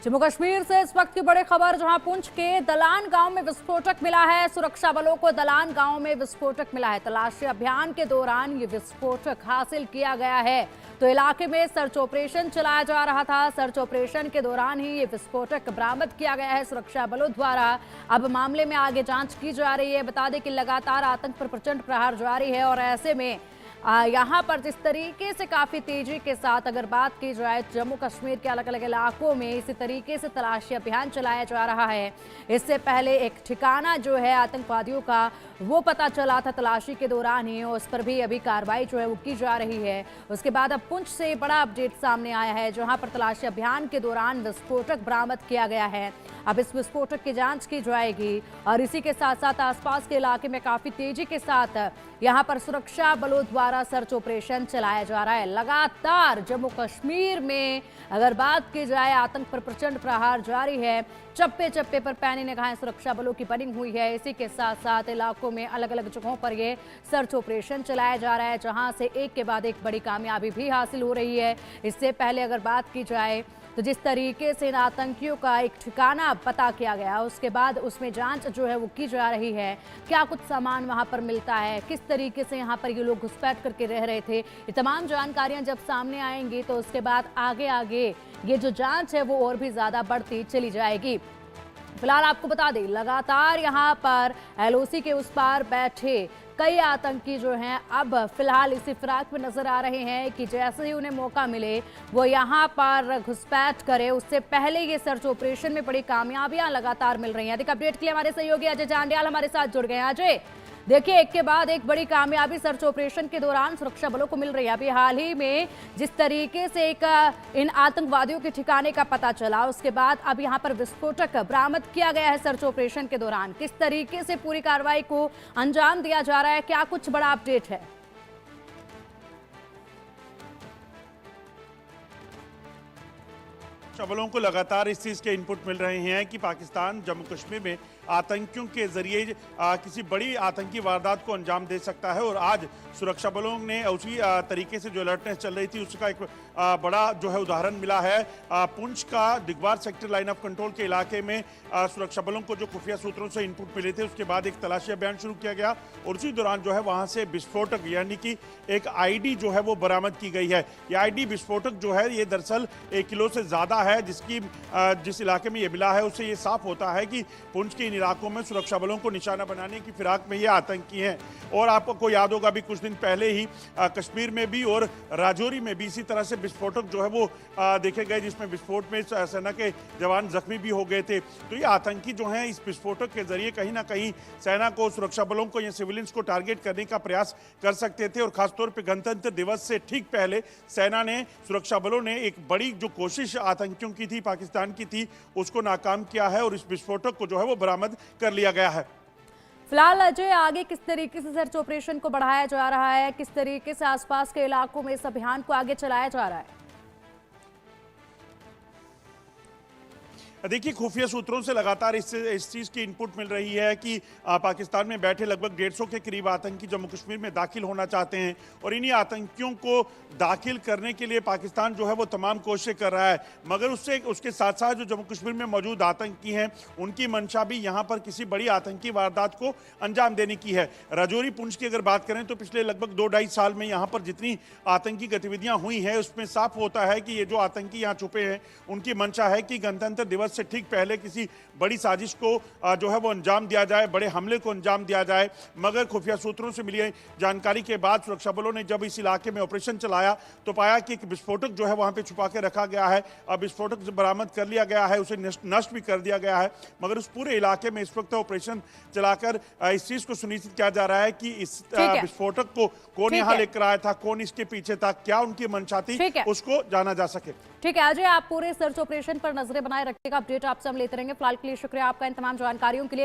जम्मू कश्मीर से इस वक्त की बड़ी खबर, जहां पुंछ के दलान गांव में विस्फोटक मिला है। सुरक्षा बलों को दलान गांव में विस्फोटक मिला है। तलाशी अभियान के दौरान ये विस्फोटक हासिल किया गया है। तो इलाके में सर्च ऑपरेशन चलाया जा रहा था। सर्च ऑपरेशन के दौरान ही ये विस्फोटक बरामद किया गया है सुरक्षा बलों द्वारा। अब मामले में आगे जांच की जा रही है। बता दें कि लगातार आतंक पर प्रचंड प्रहार जारी है और ऐसे में यहाँ पर जिस तरीके से काफी तेजी के साथ अगर बात की जाए, जम्मू कश्मीर के अलग अलग इलाकों में इसी तरीके से तलाशी अभियान चलाया जा रहा है। इससे पहले एक ठिकाना जो है आतंकवादियों का वो पता चला था तलाशी के दौरान ही, उस पर भी अभी कार्रवाई जो है वो की जा रही है। उसके बाद अब पुंछ से बड़ा अपडेट सामने आया है, जहां पर तलाशी अभियान के दौरान विस्फोटक बरामद किया गया है। अब इस विस्फोटक की जांच की जाएगी और इसी के साथ साथ आसपास के इलाके में काफी तेजी के साथ यहां पर सुरक्षा बलों द्वारा सर्च ऑपरेशन चलाया जा रहा है। लगातार जम्मू कश्मीर में अगर बात की जाए, आतंक पर प्रचंड प्रहार जारी है। चप्पे चप्पे पर पैनी निगाहें सुरक्षा बलों की बनी हुई है। इसी के साथ साथ इलाकों में अलग अलग जगहों पर ये सर्च ऑपरेशन चलाया जा रहा है, जहां से एक के बाद एक बड़ी कामयाबी भी हासिल हो रही है। इससे पहले अगर बात की जाए तो जिस तरीके से इन आतंकियों का एक ठिकाना पता किया गया, उसके बाद उसमें जांच जो है वो की जा रही है। क्या कुछ सामान वहां पर मिलता है, किस तरीके से यहां पर ये लोग घुसपैठ करके रह रहे थे, ये तमाम जानकारियां जब सामने आएंगी तो उसके बाद आगे आगे ये जो जांच है वो और भी ज्यादा बढ़ती चली जाएगी। फिलहाल आपको बता दें, लगातार यहाँ पर एलओसी के उस पार बैठे कई आतंकी जो हैं अब फिलहाल इसी फिराक में नजर आ रहे हैं कि जैसे ही उन्हें मौका मिले वो यहाँ पर घुसपैठ करे। उससे पहले ये सर्च ऑपरेशन में बड़ी कामयाबियां लगातार मिल रही हैं। अधिक अपडेट के लिए हमारे सहयोगी अजय जांडियाल हमारे साथ जुड़ गए हैं। अजय, देखिए, एक के बाद एक बड़ी कामयाबी सर्च ऑपरेशन के दौरान सुरक्षा बलों को मिल रही है। अभी हाल ही में जिस तरीके से एक इन आतंकवादियों के ठिकाने का पता चला, उसके बाद अब यहां पर विस्फोटक बरामद किया गया है सर्च ऑपरेशन के दौरान। किस तरीके से पूरी कार्रवाई को अंजाम दिया जा रहा है, क्या कुछ बड़ा अपडेट है? बलों को लगातार इस चीज के इनपुट मिल रहे हैं कि पाकिस्तान जम्मू कश्मीर में आतंकियों के जरिए किसी बड़ी आतंकी वारदात को अंजाम दे सकता है। और आज सुरक्षा बलों ने उसी तरीके से जो अलर्टनेस चल रही थी उसका एक बड़ा जो है उदाहरण मिला है। पुंछ का Digwar sector line of control के इलाके में सुरक्षा बलों को जो खुफिया सूत्रों से इनपुट मिले थे, उसके बाद एक तलाशी अभियान शुरू किया गया और उसी दौरान जो है वहां से विस्फोटक यानी कि एक आईडी जो है वो बरामद की गई है। ये आईडी विस्फोटक जो है ये दरअसल 1 किलो से ज्यादा है, जिस इलाके में ये मिला है उससे ये साफ होता है कि पुंछ के इन इलाकों में सुरक्षा बलों को निशाना बनाने की फिराक में ये आतंकी हैं। और आपको याद होगा भी कुछ दिन पहले ही कश्मीर में भी और राजौरी में भी इसी तरह से विस्फोटक जो है वो देखे गए, जिसमें विस्फोट में सेना के जवान जख्मी भी हो गए थे। तो ये आतंकी जो हैं इस विस्फोटक के जरिए कहीं ना कहीं सेना को, सुरक्षा बलों को या सिविलियंस को टारगेट करने का प्रयास कर सकते थे। और खासतौर पर गणतंत्र दिवस से ठीक पहले सेना ने, सुरक्षा बलों ने एक बड़ी जो कोशिश आतंकियों की थी, पाकिस्तान की थी, उसको नाकाम किया है और इस विस्फोटक को जो है वो बरामद कर लिया गया है। फिलहाल अजय, आगे किस तरीके से सर्च ऑपरेशन को बढ़ाया जा रहा है, किस तरीके से आसपास के इलाकों में इस अभियान को आगे चलाया जा रहा है? देखिए, खुफिया सूत्रों से लगातार इस चीज़ की इनपुट मिल रही है कि पाकिस्तान में बैठे लगभग 150 के करीब आतंकी जम्मू कश्मीर में दाखिल होना चाहते हैं और इन्हीं आतंकियों को दाखिल करने के लिए पाकिस्तान जो है वो तमाम कोशिशें कर रहा है। मगर उसके साथ साथ जो जम्मू कश्मीर में मौजूद आतंकी हैं उनकी मंशा भी यहाँ पर किसी बड़ी आतंकी वारदात को अंजाम देने की है। राजौरी पुंछ की अगर बात करें तो पिछले लगभग 2-2.5 साल में यहाँ पर जितनी आतंकी गतिविधियाँ हुई हैं उसमें साफ होता है कि ये जो आतंकी यहाँ छुपे हैं उनकी मंशा है कि गणतंत्र दिवस से ठीक पहले किसी बड़ी साजिश को जो है वो अंजाम दिया जाए, बड़े हमले को अंजाम दिया जाए। मगर खुफिया सूत्रों से मिली जानकारी के बाद सुरक्षा बलों ने जब इस इलाके में ऑपरेशन चलाया तो पाया कि एक विस्फोटक जो है वहां पे छुपा के रखा गया है। अब विस्फोटक बरामद कर लिया गया है, उसे नष्ट भी कर दिया गया है। मगर उस पूरे इलाके में इस वक्त ऑपरेशन चलाकर इस चीज को सुनिश्चित किया जा रहा है कि इस विस्फोटक को कौन यहाँ लेकर आया था, कौन इसके पीछे था, क्या उनकी मंशा थी, उसको जाना जा सके। ठीक है अजय, आप पूरे सर्च ऑपरेशन पर नजरें बनाए रखिएगा। अपडेट आपसे हम लेते रहेंगे। फिलहाल के लिए शुक्रिया आपका इन तमाम जानकारियों के लिए।